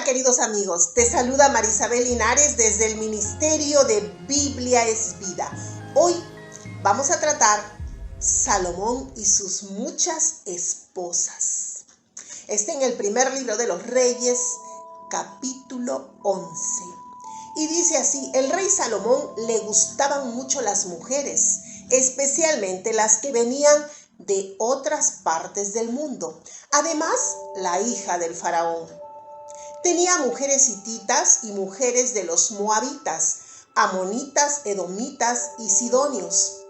Hola queridos amigos, te saluda Marisabel Linares desde el Ministerio de Biblia es Vida. Hoy vamos a tratar Salomón y sus muchas esposas. Está en el primer libro de los Reyes, capítulo 11. Y dice así: el rey Salomón le gustaban mucho las mujeres, especialmente las que venían de otras partes del mundo. Además, la hija del faraón. Tenía mujeres hititas y mujeres de los moabitas, amonitas, edomitas y sidonios.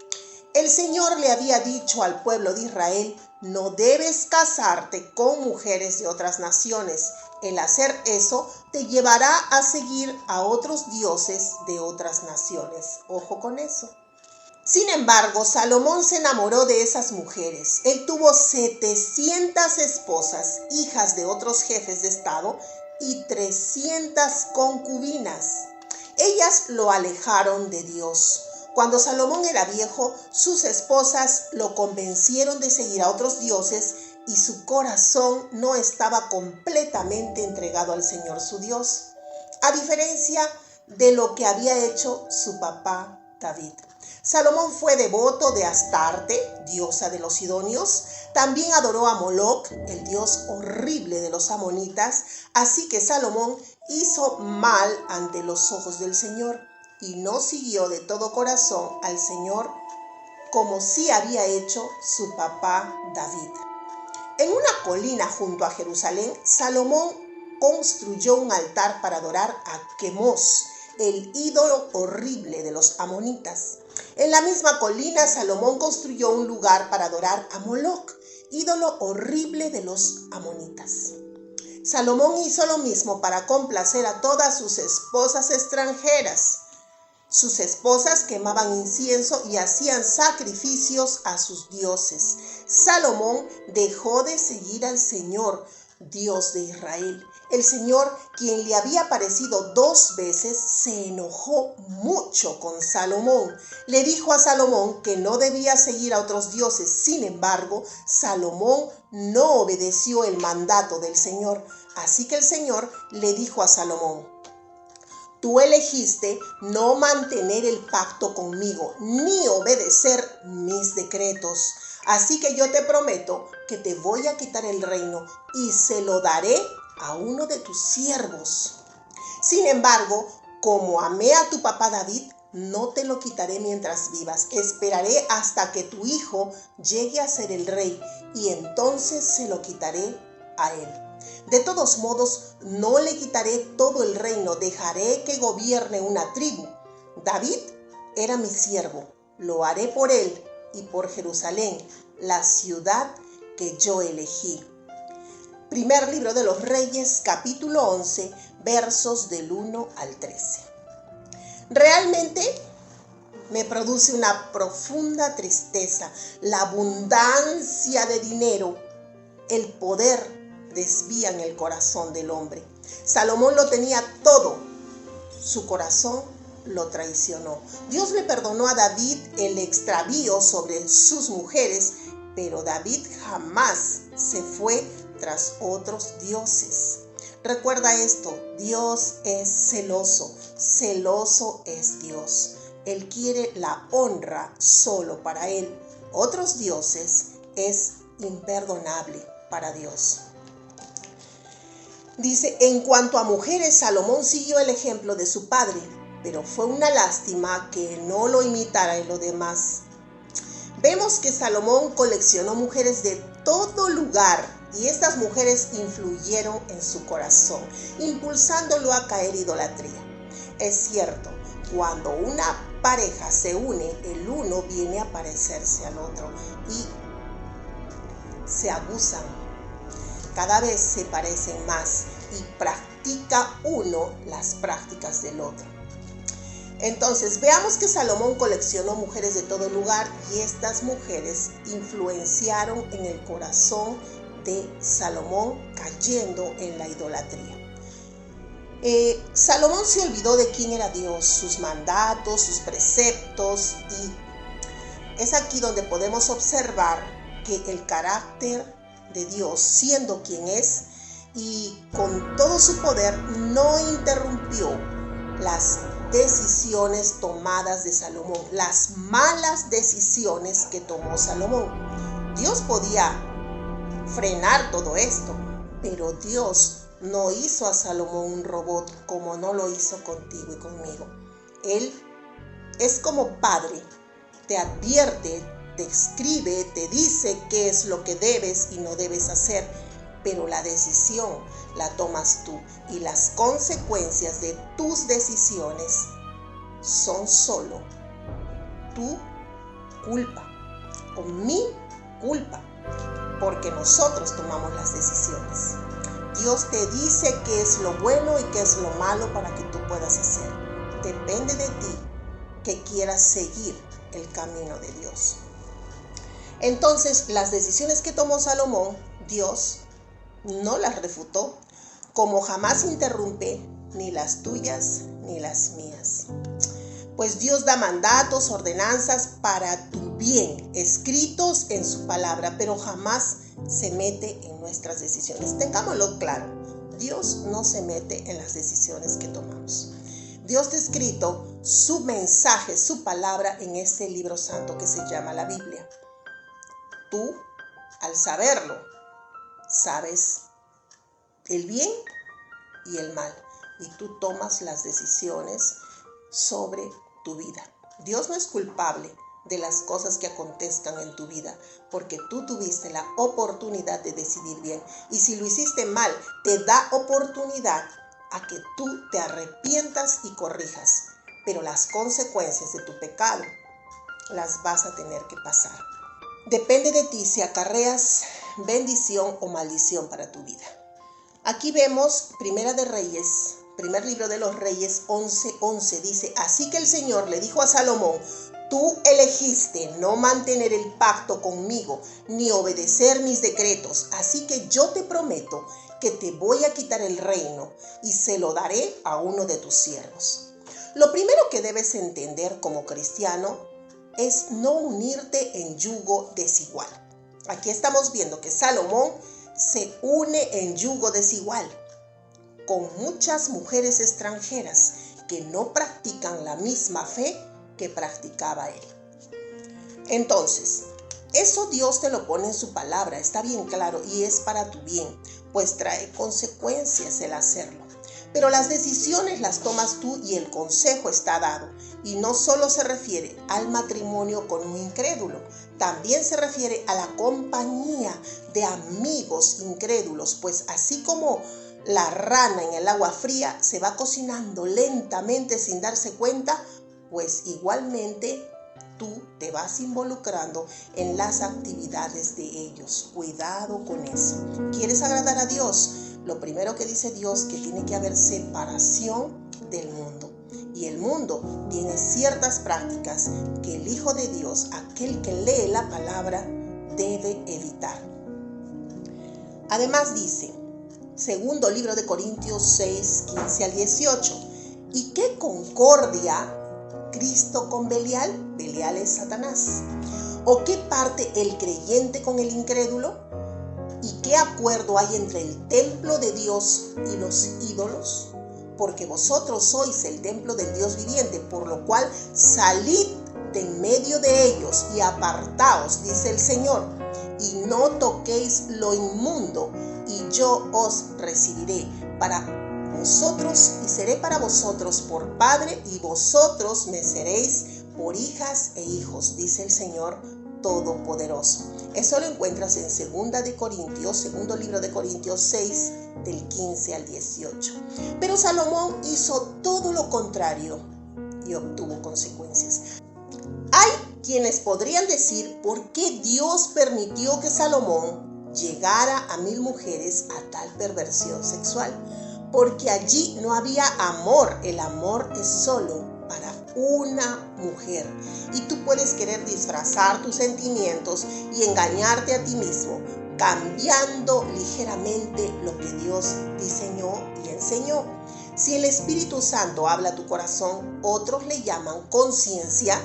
El Señor le había dicho al pueblo de Israel: no debes casarte con mujeres de otras naciones. El hacer eso te llevará a seguir a otros dioses de otras naciones. Ojo con eso. Sin embargo, Salomón se enamoró de esas mujeres. Él tuvo 700 esposas, hijas de otros jefes de estado, y 300 concubinas. Ellas lo alejaron de Dios. Cuando Salomón era viejo, sus esposas lo convencieron de seguir a otros dioses y su corazón no estaba completamente entregado al Señor su Dios, a diferencia de lo que había hecho su papá David. Salomón fue devoto de Astarte, diosa de los sidonios. También adoró a Moloc, el dios horrible de los amonitas. Así que Salomón hizo mal ante los ojos del Señor y no siguió de todo corazón al Señor como sí había hecho su papá David. En una colina junto a Jerusalén, Salomón construyó un altar para adorar a Quemos, el ídolo horrible de los amonitas. En la misma colina, Salomón construyó un lugar para adorar a Moloc, ídolo horrible de los amonitas. Salomón hizo lo mismo para complacer a todas sus esposas extranjeras. Sus esposas quemaban incienso y hacían sacrificios a sus dioses. Salomón dejó de seguir al Señor, Dios de Israel. El Señor, quien le había aparecido 2 veces, se enojó mucho con Salomón. Le dijo a Salomón que no debía seguir a otros dioses. Sin embargo, Salomón no obedeció el mandato del Señor. Así que el Señor le dijo a Salomón: tú elegiste no mantener el pacto conmigo, ni obedecer mis decretos. Así que yo te prometo que te voy a quitar el reino y se lo daré a uno de tus siervos. Sin embargo, como amé a tu papá David, no te lo quitaré mientras vivas. Esperaré hasta que tu hijo llegue a ser el rey y entonces se lo quitaré a él. De todos modos, no le quitaré todo el reino, dejaré que gobierne una tribu. David era mi siervo, lo haré por él y por Jerusalén, la ciudad que yo elegí. Primer libro de los Reyes, capítulo 11, versos del 1 al 13. Realmente me produce una profunda tristeza la abundancia de dinero, el poder desvían el corazón del hombre. Salomón lo tenía todo, su corazón lo traicionó. Dios le perdonó a David el extravío sobre sus mujeres, pero David jamás se fue tras otros dioses. Recuerda esto: Dios es celoso, celoso es Dios. Él quiere la honra solo para Él. Otros dioses es imperdonable para Dios. Dice: en cuanto a mujeres, Salomón siguió el ejemplo de su padre, pero fue una lástima que no lo imitara en lo demás. Vemos que Salomón coleccionó mujeres de todo lugar y estas mujeres influyeron en su corazón, impulsándolo a caer en idolatría. Es cierto, cuando una pareja se une, el uno viene a parecerse al otro y se abusan. Cada vez se parecen más y practica uno las prácticas del otro. Entonces, veamos que Salomón coleccionó mujeres de todo lugar y estas mujeres influenciaron en el corazón de Salomón, cayendo en la idolatría. Salomón se olvidó de quién era Dios, sus mandatos, sus preceptos, y es aquí donde podemos observar que el carácter de Dios, siendo quien es, y con todo su poder no interrumpió las decisiones tomadas de Salomón, las malas decisiones que tomó Salomón. Dios podía frenar todo esto, pero Dios no hizo a Salomón un robot como no lo hizo contigo y conmigo. Él es como padre, te advierte, te escribe, te dice qué es lo que debes y no debes hacer, pero la decisión la tomas tú y las consecuencias de tus decisiones son solo tu culpa o mi culpa, porque nosotros tomamos las decisiones. Dios te dice qué es lo bueno y qué es lo malo para que tú puedas hacer. Depende de ti que quieras seguir el camino de Dios. Entonces, las decisiones que tomó Salomón, Dios no las refutó, como jamás interrumpe ni las tuyas ni las mías. Pues Dios da mandatos, ordenanzas para tu bien, escritos en su palabra, pero jamás se mete en nuestras decisiones. Tengámoslo claro, Dios no se mete en las decisiones que tomamos. Dios ha escrito su mensaje, su palabra en este libro santo que se llama la Biblia. Tú, al saberlo, sabes el bien y el mal, y tú tomas las decisiones sobre tu vida. Dios no es culpable de las cosas que acontezcan en tu vida, porque tú tuviste la oportunidad de decidir bien, y si lo hiciste mal, te da oportunidad a que tú te arrepientas y corrijas, pero las consecuencias de tu pecado las vas a tener que pasar. Depende de ti si acarreas bendición o maldición para tu vida. Aquí vemos Primera de Reyes, primer libro de los Reyes 11:11, dice: así que el Señor le dijo a Salomón: tú elegiste no mantener el pacto conmigo, ni obedecer mis decretos, así que yo te prometo que te voy a quitar el reino y se lo daré a uno de tus siervos. Lo primero que debes entender como cristiano es no unirte en yugo desigual. Aquí estamos viendo que Salomón se une en yugo desigual con muchas mujeres extranjeras que no practican la misma fe que practicaba él. Entonces, eso Dios te lo pone en su palabra, está bien claro, y es para tu bien, pues trae consecuencias el hacerlo. Pero las decisiones las tomas tú y el consejo está dado. Y no solo se refiere al matrimonio con un incrédulo, también se refiere a la compañía de amigos incrédulos, pues así como la rana en el agua fría se va cocinando lentamente sin darse cuenta, pues igualmente tú te vas involucrando en las actividades de ellos. Cuidado con eso. ¿Quieres agradar a Dios? Lo primero que dice Dios, que tiene que haber separación del mundo. Y el mundo tiene ciertas prácticas que el Hijo de Dios, aquel que lee la palabra, debe evitar. Además dice, segundo libro de Corintios 6, 15 al 18, ¿y qué concordia Cristo con Belial? Belial es Satanás. ¿O qué parte el creyente con el incrédulo? ¿Y qué acuerdo hay entre el templo de Dios y los ídolos? Porque vosotros sois el templo del Dios viviente, por lo cual salid de en medio de ellos y apartaos, dice el Señor, y no toquéis lo inmundo, y yo os recibiré para vosotros y seré para vosotros por padre, y vosotros me seréis por hijas e hijos, dice el Señor Todopoderoso. Eso lo encuentras en segundo libro de Corintios 6, del 15 al 18. Pero Salomón hizo todo lo contrario y obtuvo consecuencias. Hay quienes podrían decir por qué Dios permitió que Salomón llegara a 1000 mujeres a tal perversión sexual. Porque allí no había amor. El amor es solo para una mujer. Y tú puedes querer disfrazar tus sentimientos y engañarte a ti mismo, cambiando ligeramente lo que Dios diseñó y enseñó. Si el Espíritu Santo habla a tu corazón, otros le llaman conciencia,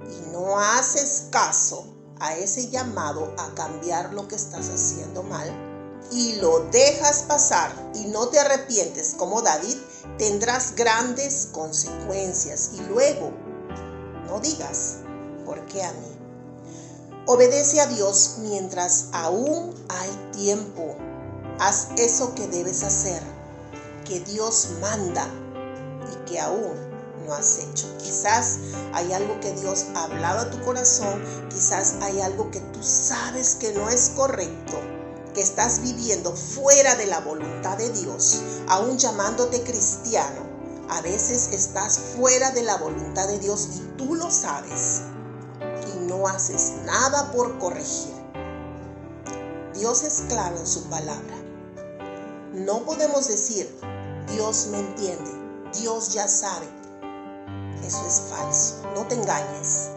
y no haces caso a ese llamado a cambiar lo que estás haciendo mal, y lo dejas pasar y no te arrepientes como David, tendrás grandes consecuencias. Y luego, no digas, ¿por qué a mí? Obedece a Dios mientras aún hay tiempo. Haz eso que debes hacer, que Dios manda y que aún no has hecho. Quizás hay algo que Dios ha hablado a tu corazón, quizás hay algo que tú sabes que no es correcto, que estás viviendo fuera de la voluntad de Dios, aún llamándote cristiano. A veces estás fuera de la voluntad de Dios y tú lo sabes y no haces nada por corregir. Dios es claro en su palabra. No podemos decir, Dios me entiende, Dios ya sabe. Eso es falso, no te engañes.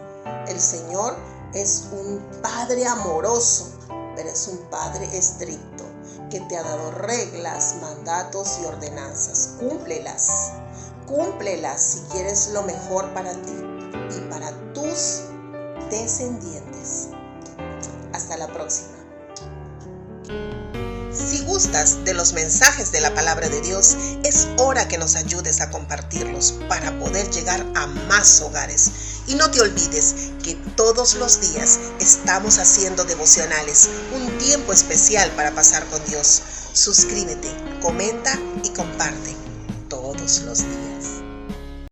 El Señor es un Padre amoroso, pero es un Padre estricto, que te ha dado reglas, mandatos y ordenanzas. Cúmplelas si quieres lo mejor para ti y para tus descendientes. Hasta la próxima. Si gustas de los mensajes de la palabra de Dios, es hora que nos ayudes a compartirlos para poder llegar a más hogares. Y no te olvides que todos los días estamos haciendo devocionales, un tiempo especial para pasar con Dios. Suscríbete, comenta y comparte todos los días.